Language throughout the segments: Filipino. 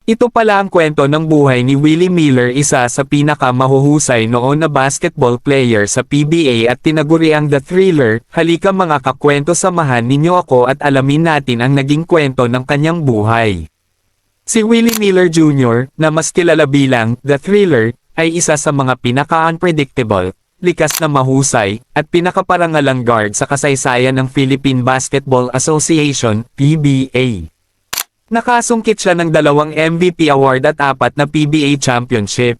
Ito pala ang kwento ng buhay ni Willie Miller, isa sa pinakamahuhusay noon na basketball player sa PBA at tinaguriang The Thriller. Halika mga kakwento, samahan ninyo ako at alamin natin ang naging kwento ng kanyang buhay. Si Willie Miller Jr., na mas kilala bilang The Thriller, ay isa sa mga pinaka-unpredictable, likas na mahusay, at pinakaparangalang guard sa kasaysayan ng Philippine Basketball Association, PBA. Nakasungkit siya ng 2 MVP award at 4 na PBA championship.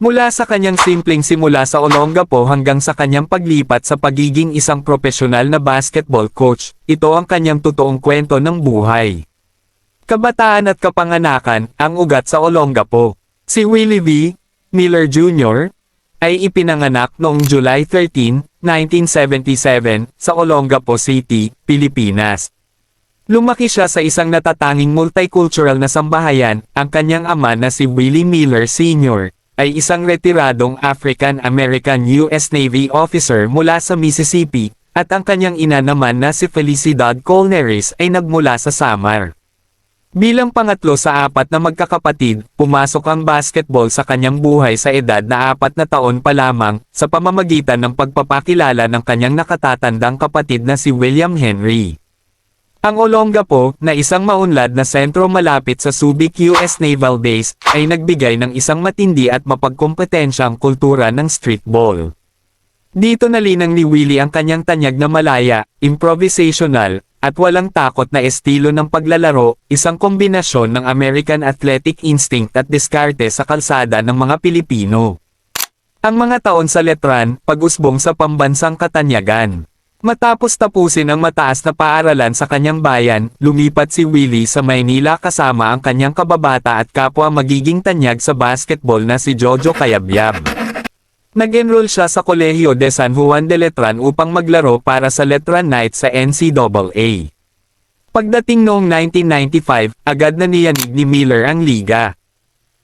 Mula sa kanyang simpleng simula sa Olongapo hanggang sa kanyang paglipat sa pagiging isang profesional na basketball coach, ito ang kanyang totoong kwento ng buhay. Kabataan at kapanganakan, ang ugat sa Olongapo. Si Willie V. Miller Jr. ay ipinanganak noong July 13, 1977, sa Olongapo City, Pilipinas. Lumaki siya sa isang natatanging multicultural na sambahayan. Ang kanyang ama na si Willie Miller Sr. ay isang retiradong African-American US Navy officer mula sa Mississippi, at ang kanyang ina naman na si Felicidad Colneris ay nagmula sa Samar. Bilang pangatlo sa 4 na magkakapatid, pumasok ang basketball sa kanyang buhay sa edad na 4 na taon pa lamang, sa pamamagitan ng pagpapakilala ng kanyang nakatatandang kapatid na si William Henry. Ang Olongapo, na isang maunlad na sentro malapit sa Subic US Naval Base, ay nagbigay ng isang matindi at mapagkompetensyang kultura ng streetball. Dito nalinang ni Willie ang kanyang tanyag na malaya, improvisational, at walang takot na estilo ng paglalaro, isang kombinasyon ng American athletic instinct at diskarte sa kalsada ng mga Pilipino. Ang mga taon sa Letran, pag-usbong sa pambansang katanyagan. Matapos tapusin ang mataas na paaralan sa kanyang bayan, lumipat si Willie sa Maynila kasama ang kanyang kababata at kapwa magiging tanyag sa basketball na si Jojo Cayabyab. Nag-enroll siya sa Kolehiyo de San Juan de Letran upang maglaro para sa Letran Knights sa NCAA. Pagdating noong 1995, agad na niyanig ni Miller ang liga.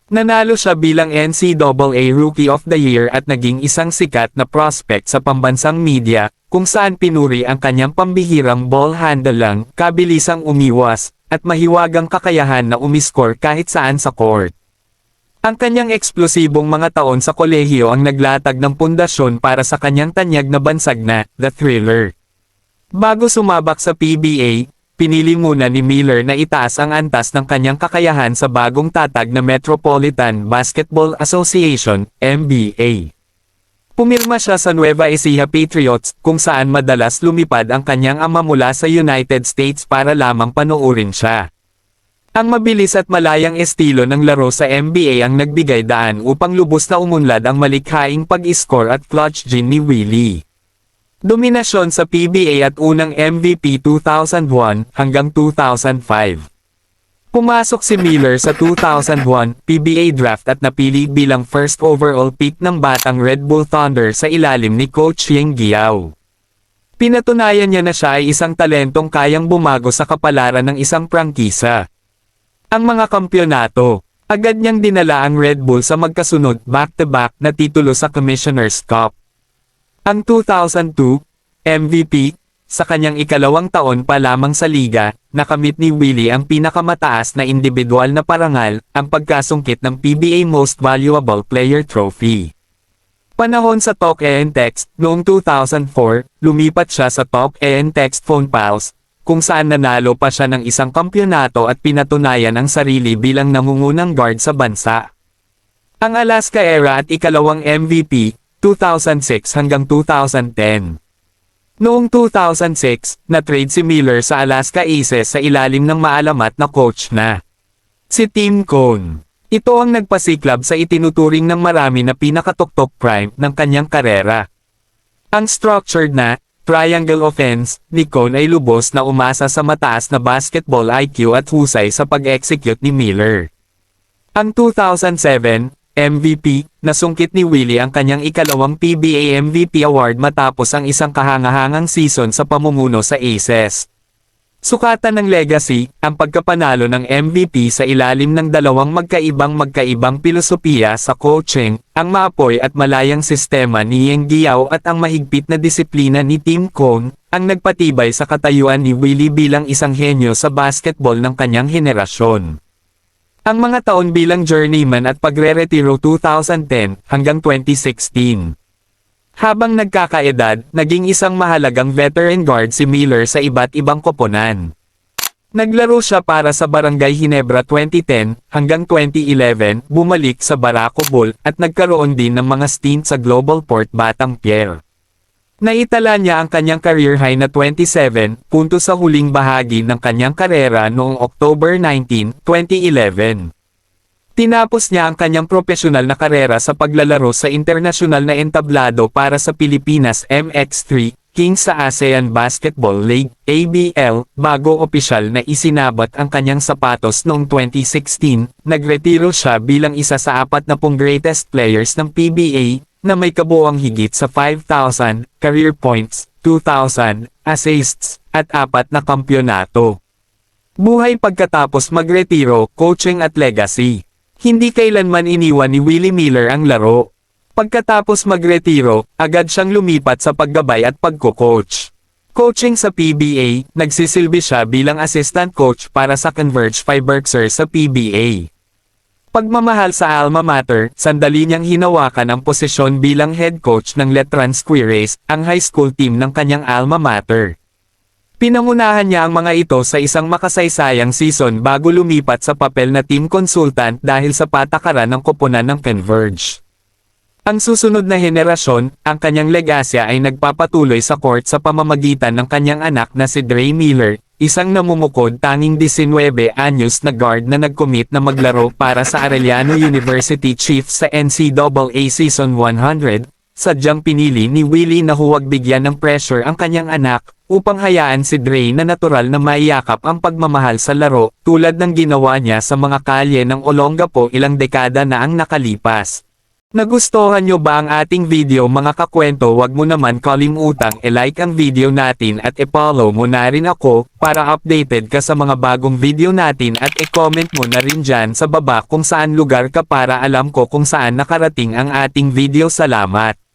Nanalo siya bilang NCAA Rookie of the Year at naging isang sikat na prospect sa pambansang media, kung saan pinuri ang kanyang pambihirang ball handling, kabilisang umiwas, at mahiwagang kakayahan na umiskor kahit saan sa court. Ang kanyang eksplosibong mga taon sa kolehiyo ang naglatag ng pundasyon para sa kanyang tanyag na bansag na The Thriller. Bago sumabak sa PBA, pinili muna ni Miller na itaas ang antas ng kanyang kakayahan sa bagong tatag na Metropolitan Basketball Association, NBA. Pumirma siya sa Nueva Ecija Patriots, kung saan madalas lumipad ang kanyang ama mula sa United States para lamang panoorin siya. Ang mabilis at malayang estilo ng laro sa NBA ang nagbigay daan upang lubos na umunlad ang malikhaing pag-score at clutch gene ni Willie. Dominasyon sa PBA at unang MVP 2001 hanggang 2005. Pumasok si Miller sa 2001 PBA draft at napili bilang first overall pick ng batang Red Bull Thunder sa ilalim ni Coach Yeng Guiao. Pinatunayan niya na siya ay isang talentong kayang bumago sa kapalaran ng isang prangkisa. Ang mga kampyonato, agad niyang dinala ang Red Bull sa magkasunod back-to-back na titulo sa Commissioner's Cup. Ang 2002 MVP, sa kanyang ikalawang taon pa lamang sa liga, nakamit ni Willie ang pinakamataas na individual na parangal, ang pagkasungkit ng PBA Most Valuable Player Trophy. Panahon sa Talk and Text, noong 2004, lumipat siya sa Talk and Text Phone Pals, kung saan nanalo pa siya ng isang kampyonato at pinatunayan ang sarili bilang nangungunang guard sa bansa. Ang Alaska Era at ikalawang MVP, 2006 hanggang 2010. Noong 2006, na-trade si Miller sa Alaska Aces sa ilalim ng maalamat na coach na si Tim Cone. Ito ang nagpasiklab sa itinuturing ng marami na pinakatuktok prime ng kanyang karera. Ang structured na triangle offense ni Cone ay lubos na umasa sa mataas na basketball IQ at husay sa pag-execute ni Miller. Ang 2007 MVP, nasungkit ni Willie ang kanyang ikalawang PBA MVP award matapos ang isang kahangahangang season sa pamumuno sa Aces. Sukatan ng legacy, ang pagkapanalo ng MVP sa ilalim ng dalawang magkaibang pilosopiya sa coaching, ang maapoy at malayang sistema ni Yeng Guiao at ang mahigpit na disiplina ni Tim Cone, ang nagpatibay sa katayuan ni Willie bilang isang henyo sa basketball ng kanyang henerasyon. Ang mga taon bilang journeyman at pagre-retiro 2010 hanggang 2016. Habang nagkakaedad, naging isang mahalagang veteran guard si Miller sa iba't ibang koponan. Naglaro siya para sa Barangay Ginebra 2010 hanggang 2011, bumalik sa Barako Bull, at nagkaroon din ng mga stint sa Global Port Batang Pier. Naitala niya ang kanyang career high na 27 puntos sa huling bahagi ng kanyang karera noong October 19, 2011. Tinapos niya ang kanyang profesional na karera sa paglalaro sa internasyonal na entablado para sa Pilipinas MX3 Kings sa ASEAN Basketball League, ABL, bago opisyal na isinabot ang kanyang sapatos noong 2016, nagretiro siya bilang isa sa 40 greatest players ng PBA, na may kabuuang higit sa 5,000 career points, 2,000 assists, at 4 na kampyonato. Buhay pagkatapos magretiro, coaching at legacy. Hindi kailanman iniwan ni Willie Miller ang laro. Pagkatapos magretiro, agad siyang lumipat sa paggabay at pagko-coach. Coaching sa PBA, nagsisilbi siya bilang assistant coach para sa Converge Fiberxer sa PBA. Pagmamahal sa alma mater, sandali niyang hinawakan ang posisyon bilang head coach ng Letran Squires, ang high school team ng kanyang alma mater. Pinangunahan niya ang mga ito sa isang makasaysayang season bago lumipat sa papel na team consultant dahil sa patakaran ng koponan ng Converge. Ang susunod na henerasyon, ang kanyang legasya ay nagpapatuloy sa court sa pamamagitan ng kanyang anak na si Dre Miller, isang namumukod tanging 19 anyos na guard na nag-commit na maglaro para sa Arellano University Chiefs sa NCAA Season 100, sadyang pinili ni Willie na huwag bigyan ng pressure ang kanyang anak, upang hayaan si Dre na natural na maiyakap ang pagmamahal sa laro, tulad ng ginawa niya sa mga kalye ng Olongapo ilang dekada na ang nakalipas. Nagustuhan nyo ba ang ating video mga kakwento? Wag mo naman kalimutang i-like ang video natin at i-follow mo na rin ako, para updated ka sa mga bagong video natin at i-comment mo na rin dyan sa baba kung saan lugar ka para alam ko kung saan nakarating ang ating video. Salamat!